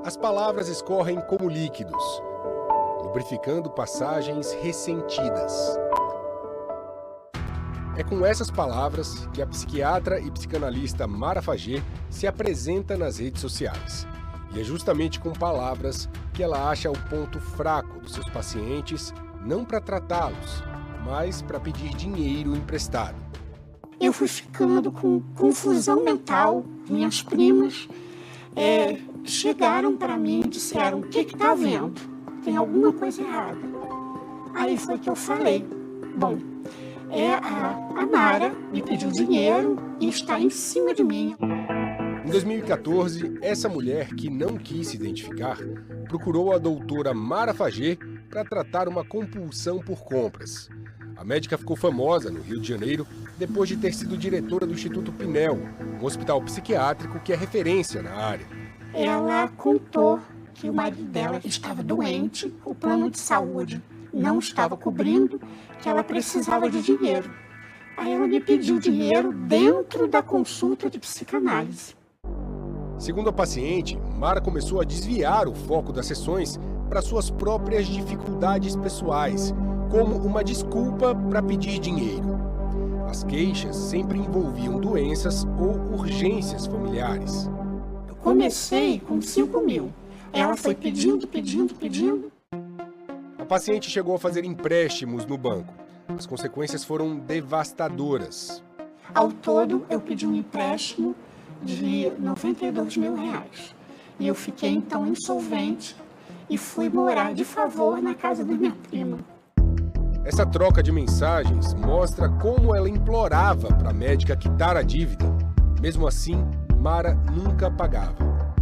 As palavras escorrem como líquidos, lubrificando passagens ressentidas. É com essas palavras que a psiquiatra e psicanalista Mara Faget se apresenta nas redes sociais. E é justamente com palavras que ela acha o ponto fraco dos seus pacientes, não para tratá-los, mas para pedir dinheiro emprestado. Eu fui ficando com confusão mental. Minhas primas chegaram para mim e disseram: o que está havendo? Tem alguma coisa errada. Aí foi que eu falei: bom, a Mara me pediu dinheiro e está em cima de mim. Em 2014, essa mulher, que não quis se identificar, procurou a doutora Mara Faget para tratar uma compulsão por compras. A médica ficou famosa no Rio de Janeiro depois de ter sido diretora do Instituto Pinel, um hospital psiquiátrico que é referência na área. Ela contou que o marido dela estava doente, o plano de saúde não estava cobrindo, que ela precisava de dinheiro. Aí ela me pediu dinheiro dentro da consulta de psicanálise. Segundo a paciente, Mara começou a desviar o foco das sessões para suas próprias dificuldades pessoais, como uma desculpa para pedir dinheiro. As queixas sempre envolviam doenças ou urgências familiares. Eu comecei com 5 mil. Ela foi pedindo. A paciente chegou a fazer empréstimos no banco. As consequências foram devastadoras. Ao todo, eu pedi um empréstimo de R$92 mil. E eu fiquei, então, insolvente e fui morar de favor na casa da minha prima. Essa troca de mensagens mostra como ela implorava para a médica quitar a dívida. Mesmo assim, Mara nunca pagava.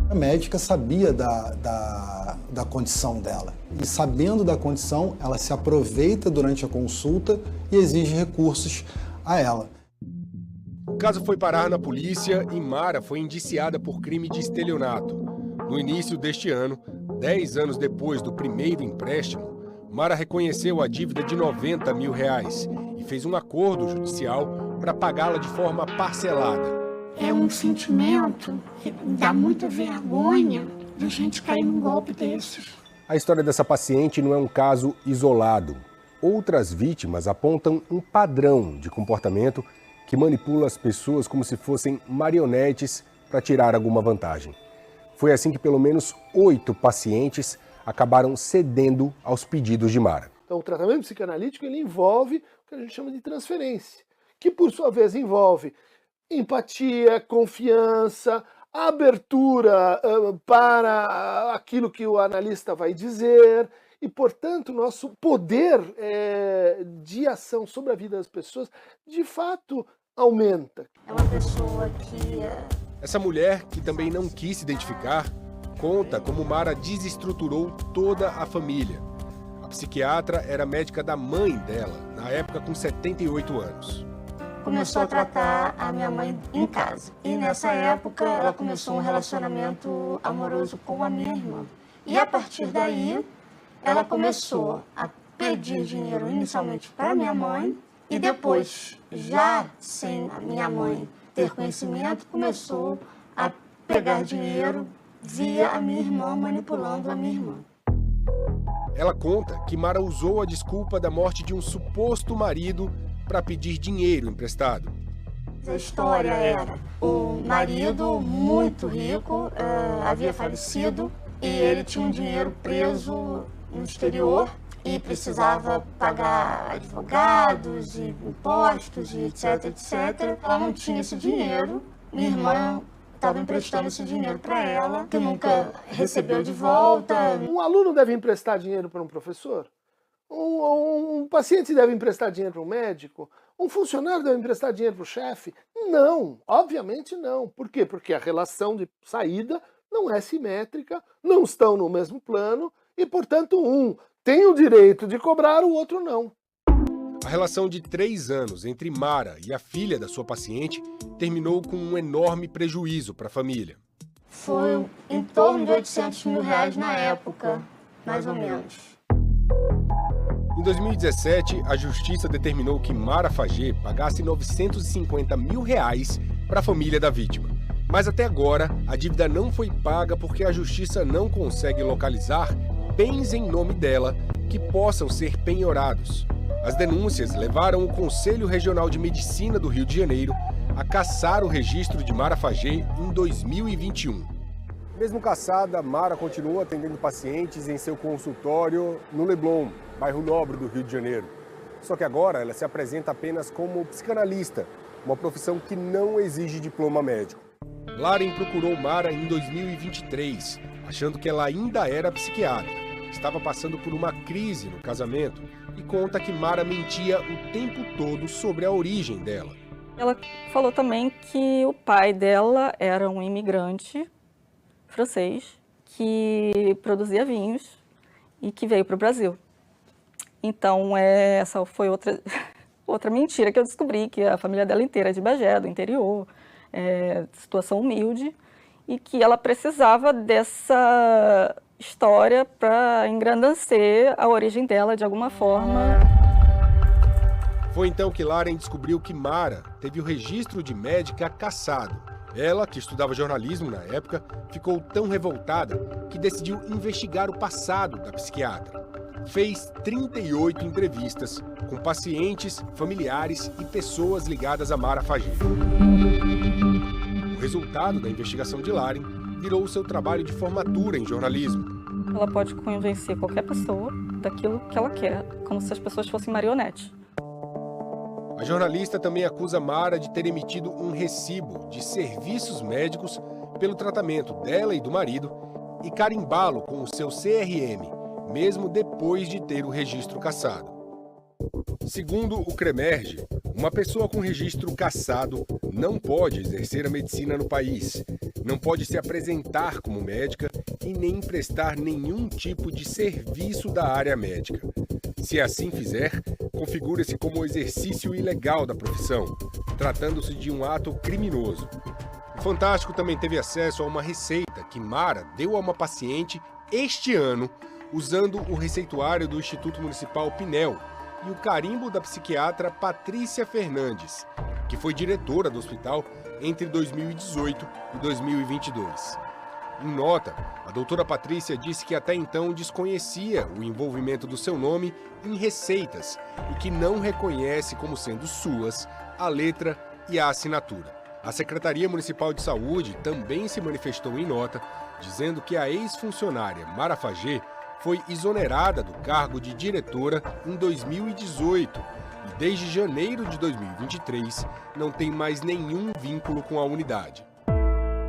A médica sabia da condição dela. E sabendo da condição, ela se aproveita durante a consulta e exige recursos a ela. O caso foi parar na polícia e Mara foi indiciada por crime de estelionato. No início deste ano, 10 anos depois do primeiro empréstimo, Mara reconheceu a dívida de R$90 mil e fez um acordo judicial para pagá-la de forma parcelada. É um sentimento que dá muita vergonha de a gente cair num golpe desses. A história dessa paciente não é um caso isolado. Outras vítimas apontam um padrão de comportamento que manipula as pessoas como se fossem marionetes para tirar alguma vantagem. Foi assim que pelo menos 8 pacientes acabaram cedendo aos pedidos de Mara. Então, o tratamento psicanalítico ele envolve o que a gente chama de transferência, que por sua vez envolve empatia, confiança, abertura para aquilo que o analista vai dizer e, portanto, nosso poder de ação sobre a vida das pessoas, de fato, aumenta. É uma pessoa que... Essa mulher, que também não quis se identificar, conta como Mara desestruturou toda a família. A psiquiatra era médica da mãe dela, na época com 78 anos. Começou a tratar a minha mãe em casa. E nessa época ela começou um relacionamento amoroso com a minha irmã. E a partir daí ela começou a pedir dinheiro inicialmente para minha mãe e depois, já sem a minha mãe ter conhecimento, começou a pegar dinheiro via a minha irmã, manipulando a minha irmã. Ela conta que Mara usou a desculpa da morte de um suposto marido para pedir dinheiro emprestado. A história era: o marido, muito rico, havia falecido e ele tinha um dinheiro preso no exterior e precisava pagar advogados e impostos e etc, etc. Ela não tinha esse dinheiro. Minha irmã estava emprestando esse dinheiro para ela, que nunca recebeu de volta. Um aluno deve emprestar dinheiro para um professor? Um paciente deve emprestar dinheiro para um médico? Um funcionário deve emprestar dinheiro para o chefe? Não, obviamente não. Por quê? Porque a relação de saída não é simétrica, não estão no mesmo plano e, portanto, um tem o direito de cobrar, o outro não. A relação de 3 anos entre Mara e a filha da sua paciente terminou com um enorme prejuízo para a família. Foi em torno de R$800 mil na época, mais ou menos. Em 2017, a justiça determinou que Mara Faget pagasse R$950 mil para a família da vítima. Mas até agora, a dívida não foi paga porque a justiça não consegue localizar bens em nome dela que possam ser penhorados. As denúncias levaram o Conselho Regional de Medicina do Rio de Janeiro a cassar o registro de Mara Fagê em 2021. Mesmo cassada, Mara continua atendendo pacientes em seu consultório no Leblon, bairro Nobre do Rio de Janeiro. Só que agora ela se apresenta apenas como psicanalista, uma profissão que não exige diploma médico. Laren procurou Mara em 2023, achando que ela ainda era psiquiatra. Estava passando por uma crise no casamento e conta que Mara mentia o tempo todo sobre a origem dela. Ela falou também que o pai dela era um imigrante francês que produzia vinhos e que veio para o Brasil. Então, essa foi outra mentira que eu descobri, que a família dela inteira é de Bagé, do interior, situação humilde, e que ela precisava dessa história para engrandecer a origem dela de alguma forma. Foi então que Laren descobriu que Mara teve o registro de médica cassado. Ela, que estudava jornalismo na época, ficou tão revoltada que decidiu investigar o passado da psiquiatra. Fez 38 entrevistas com pacientes, familiares e pessoas ligadas a Mara Fagê. O resultado da investigação de Laren virou o seu trabalho de formatura em jornalismo. Ela pode convencer qualquer pessoa daquilo que ela quer, como se as pessoas fossem marionetes. A jornalista também acusa Mara de ter emitido um recibo de serviços médicos pelo tratamento dela e do marido e carimbá-lo com o seu CRM, mesmo depois de ter o registro cassado. Segundo o CREMERGE, uma pessoa com registro cassado não pode exercer a medicina no país, não pode se apresentar como médica e nem prestar nenhum tipo de serviço da área médica. Se assim fizer, configura-se como exercício ilegal da profissão, tratando-se de um ato criminoso. O Fantástico também teve acesso a uma receita que Mara deu a uma paciente este ano, usando o receituário do Instituto Municipal Pinel e o carimbo da psiquiatra Patrícia Fernandes, que foi diretora do hospital entre 2018 e 2022. Em nota, a doutora Patrícia disse que até então desconhecia o envolvimento do seu nome em receitas e que não reconhece como sendo suas a letra e a assinatura. A Secretaria Municipal de Saúde também se manifestou em nota, dizendo que a ex-funcionária Mara Fagê foi exonerada do cargo de diretora em 2018 e desde janeiro de 2023 não tem mais nenhum vínculo com a unidade.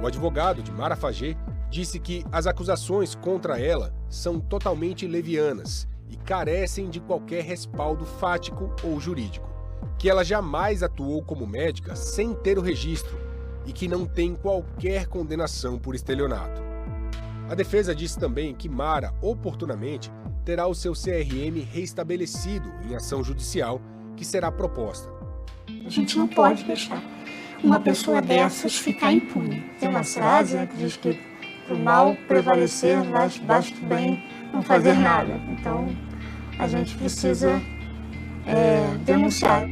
O advogado de Mara Fagê disse que as acusações contra ela são totalmente levianas e carecem de qualquer respaldo fático ou jurídico, que ela jamais atuou como médica sem ter o registro e que não tem qualquer condenação por estelionato. A defesa disse também que Mara, oportunamente, terá o seu CRM reestabelecido em ação judicial que será proposta. A gente não pode deixar uma pessoa dessas ficar impune. Tem uma frase que diz que para o mal prevalecer, basta o bem não fazer nada. Então, a gente precisa denunciar.